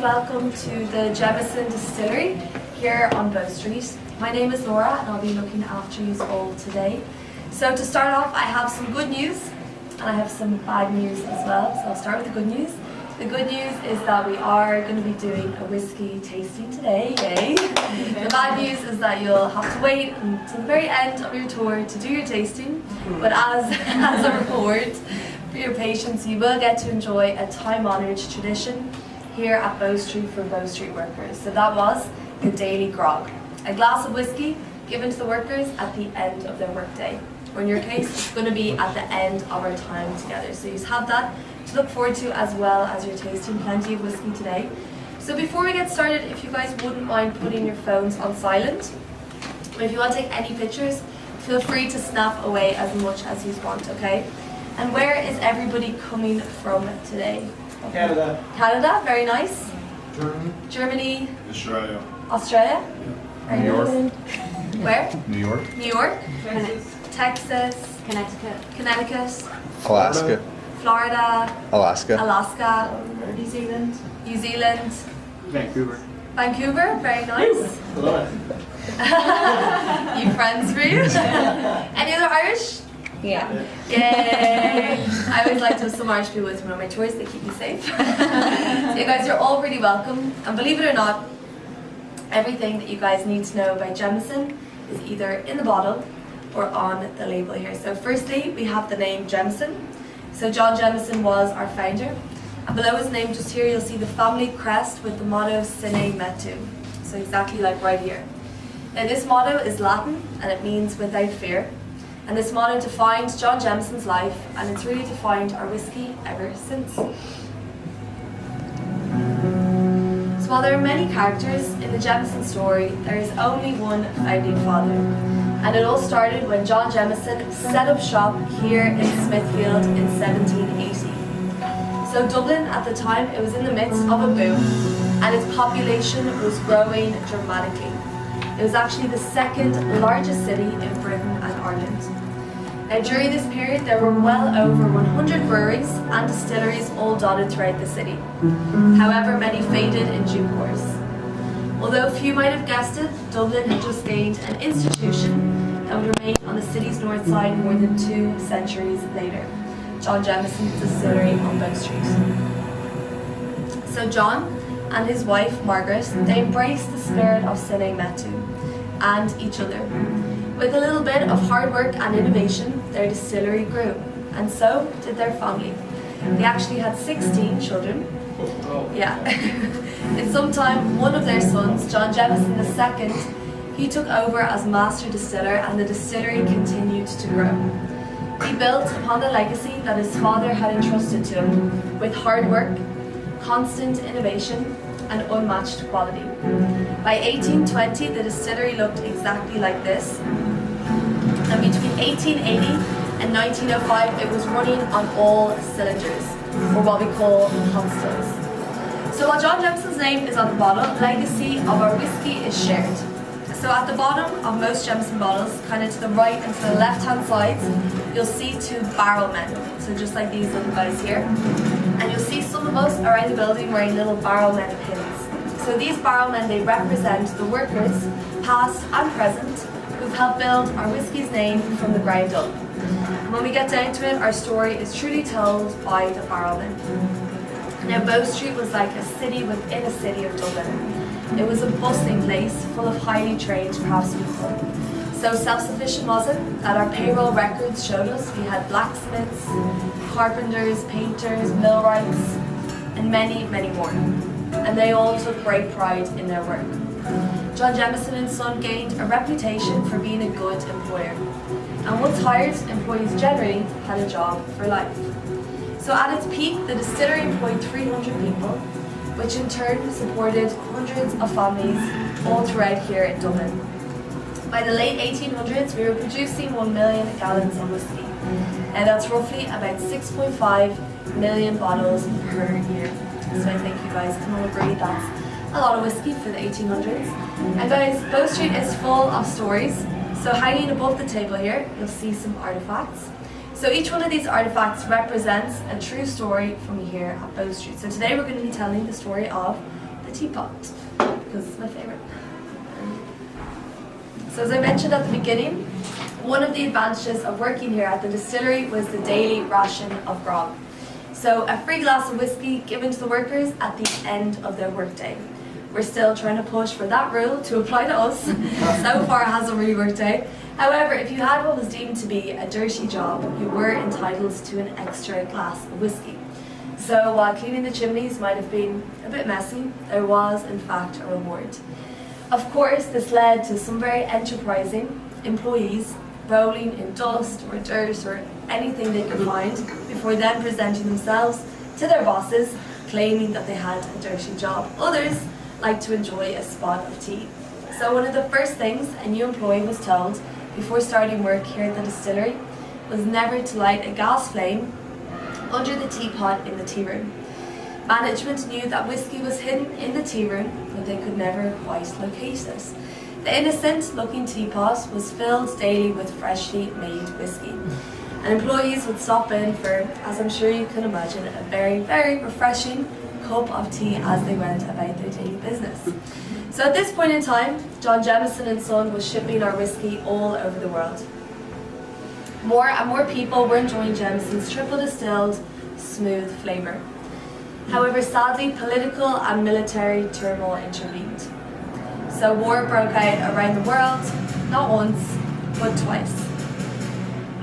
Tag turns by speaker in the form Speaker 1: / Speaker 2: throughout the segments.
Speaker 1: welcome to the Jameson Distillery here on Bow Street. My name is Laura and I'll be looking after you all today. So to start off, I have some good news and I have some bad news as well. So I'll start with the good news. The good news is that we are going to be doing a whiskey tasting today, yay! The bad news is that you'll have to wait until the very end of your tour to do your tasting, but as a reward for your patience, you will get to enjoy a time-honoured tradition here at Bow Street for Bow Street workers. So that was the daily grog, a glass of whiskey given to the workers at the end of their workday. Or in your case, it's going to be at the end of our time together. So you have that to look forward to as well as you're tasting plenty of whiskey today. So before we get started, if you guys wouldn't mind putting your phones on silent, or if you want to take any pictures, feel free to snap away as much as you want, okay? And where is everybody coming from today?
Speaker 2: Canada.
Speaker 1: Canada, very nice.
Speaker 2: Germany.
Speaker 1: Germany.
Speaker 3: Australia.
Speaker 1: Australia.
Speaker 3: New York.
Speaker 1: Where?
Speaker 3: New York.
Speaker 1: New York.
Speaker 4: Texas.
Speaker 1: Texas.
Speaker 4: Connecticut.
Speaker 5: Alaska.
Speaker 1: Florida.
Speaker 5: Alaska.
Speaker 1: Alaska.
Speaker 4: New Zealand.
Speaker 1: New Zealand.
Speaker 2: Vancouver.
Speaker 1: Vancouver, very nice.
Speaker 2: Alloa.
Speaker 1: You friends for you? Any other Irish?
Speaker 4: Yeah.
Speaker 1: Yay! I always like to have some Irish people with me on my tours, they keep me safe. So you guys are all really welcome, and believe it or not, everything that you guys need to know about Jameson is either in the bottle or on the label here. So firstly, we have the name Jameson. So John Jameson was our founder, and below his name just here you'll see the family crest with the motto Sine Metu, so exactly like right here. Now this motto is Latin and it means without fear. And this motto defined John Jameson's life, and it's really defined our whiskey ever since. So while there are many characters in the Jameson story, there is only one founding father. And it all started when John Jameson set up shop here in Smithfield in 1780. So Dublin at the time, it was in the midst of a boom, and its population was growing dramatically. It was actually the second largest city in Britain and Ireland. Now during this period there were well over 100 breweries and distilleries all dotted throughout the city. However, many faded in due course. Although few might have guessed it, Dublin had just gained an institution that would remain on the city's north side more than 2 centuries later. John Jameson's Distillery on Bow Street. So John and his wife Margaret, they embraced the spirit of Sine Metu and each other. With a little bit of hard work and innovation, their distillery grew, and so did their family. They actually had 16 children. Yeah. In some time, one of their sons, John Jameson II, he took over as master distiller, and the distillery continued to grow. He built upon the legacy that his father had entrusted to him with hard work, constant innovation, and unmatched quality. By 1820, the distillery looked exactly like this. And between 1880 and 1905, it was running on all cylinders, or what we call hot stills. So while John Jameson's name is on the bottle, the legacy of our whiskey is shared. So at the bottom of most Jameson bottles, kind of to the right and to the left-hand sides, you'll see 2 barrel men. So just like these little guys here. And you'll see some of us around the building wearing little barrel men pins. So these barrel men, they represent the workers, past and present, who've helped build our whiskey's name from the ground up. And when we get down to it, our story is truly told by the barrel men. Now Bow Street was like a city within a city of Dublin. It was a bustling place full of highly trained craftspeople. So self-sufficient was it that our payroll records showed us we had blacksmiths, carpenters, painters, millwrights, and many, many more. And they all took great pride in their work. John Jameson and Son gained a reputation for being a good employer. And once hired, employees generally had a job for life. So at its peak, the distillery employed 300 people, which in turn supported hundreds of families all throughout here in Dublin. By the late 1800s, we were producing 1 million gallons of whiskey, and that's roughly about 6.5 million bottles per year. So I think you guys can all agree that's a lot of whiskey for the 1800s. And guys, Bow Street is full of stories. So hanging above the table here, you'll see some artifacts. So each one of these artifacts represents a true story from here at Bow Street. So today we're going to be telling the story of the teapot, because it's my favourite. So as I mentioned at the beginning, one of the advantages of working here at the distillery was the daily ration of grog. So a free glass of whiskey given to the workers at the end of their workday. We're still trying to push for that rule to apply to us. So far it hasn't really worked out. However, if you had what was deemed to be a dirty job, you were entitled to an extra glass of whiskey. So while cleaning the chimneys might have been a bit messy, there was in fact a reward. Of course, this led to some very enterprising employees rolling in dust or dirt or anything they could find before then presenting themselves to their bosses, claiming that they had a dirty job. Others like to enjoy a spot of tea. So one of the first things a new employee was told before starting work here at the distillery was never to light a gas flame under the teapot in the tea room. Management knew that whiskey was hidden in the tea room, but they could never quite locate it. The innocent looking teapot was filled daily with freshly made whiskey. And employees would stop in for, as I'm sure you can imagine, a very, very refreshing cup of tea as they went about their daily business. So at this point in time, John Jameson and Son was shipping our whiskey all over the world. More and more people were enjoying Jameson's triple distilled, smooth flavour. However, sadly, political and military turmoil intervened. So war broke out around the world, not once, but twice.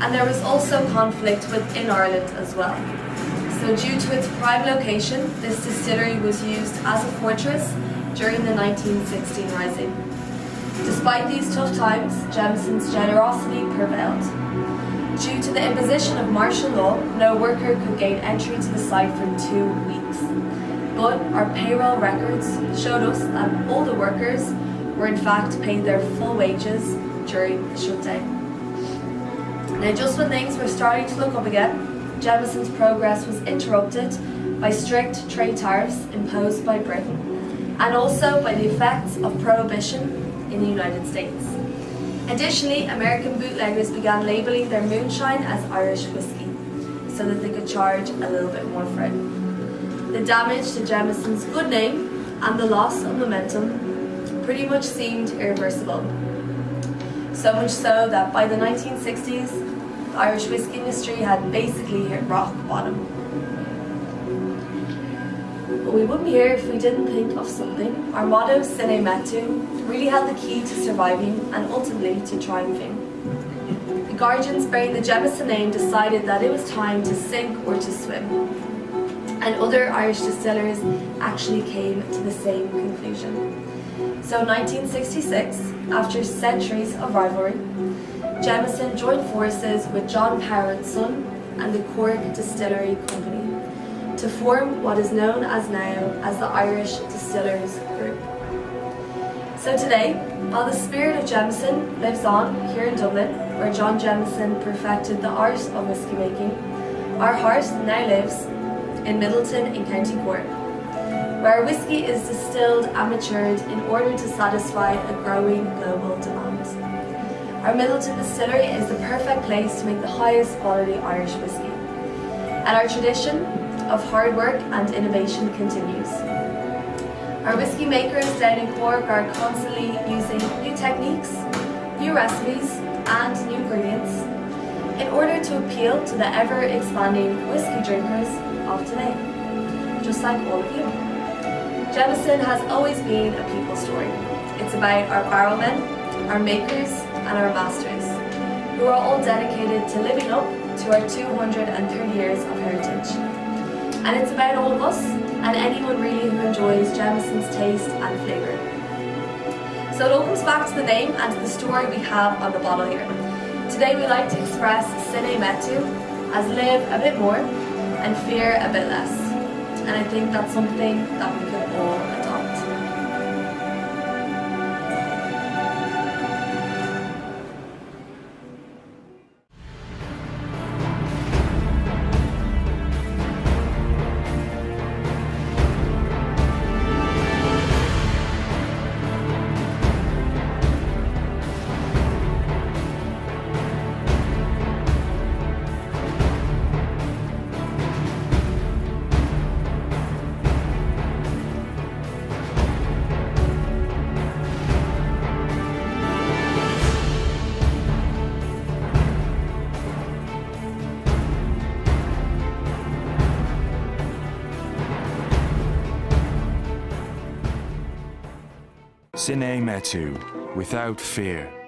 Speaker 1: And there was also conflict within Ireland as well. So due to its prime location, this distillery was used as a fortress during the 1916 Rising. Despite these tough times, Jameson's generosity prevailed. Due to the imposition of martial law, no worker could gain entry to the site for 2 weeks. But our payroll records showed us that all the workers were in fact paid their full wages during the shutdown. Now just when things were starting to look up again, Jameson's progress was interrupted by strict trade tariffs imposed by Britain and also by the effects of prohibition in the United States. Additionally, American bootleggers began labelling their moonshine as Irish whiskey so that they could charge a little bit more for it. The damage to Jameson's good name and the loss of momentum pretty much seemed irreversible. So much so that by the 1960s, the Irish whiskey industry had basically hit rock bottom. But we wouldn't be here if we didn't think of something. Our motto, Sine Metu, really held the key to surviving and ultimately to triumphing. The Guardians bearing the Jameson name decided that it was time to sink or to swim. And other Irish distillers actually came to the same conclusion. So in 1966, after centuries of rivalry, Jameson joined forces with John Power & Son and the Cork Distillery Company to form what is known as now as the Irish Distillers Group. So today, while the spirit of Jameson lives on here in Dublin, where John Jameson perfected the art of whiskey making, our heart now lives in Middleton in County Cork, where whiskey is distilled and matured in order to satisfy a growing global demand. Our Middleton distillery is the perfect place to make the highest quality Irish whiskey. And our tradition of hard work and innovation continues. Our whiskey makers down in Cork are constantly using new techniques, new recipes and new ingredients in order to appeal to the ever-expanding whiskey drinkers of today, just like all of you. Jameson has always been a people story. It's about our barrelmen, our makers and our masters, who are all dedicated to living up to our 230 years of heritage. And it's about all of us and anyone really who enjoys Jameson's taste and flavour. So it all comes back to the name and to the story we have on the bottle here. Today we like to express Sine Metu as live a bit more and fear a bit less. And I think that's something that we can all adopt.
Speaker 3: Sine metu, without fear.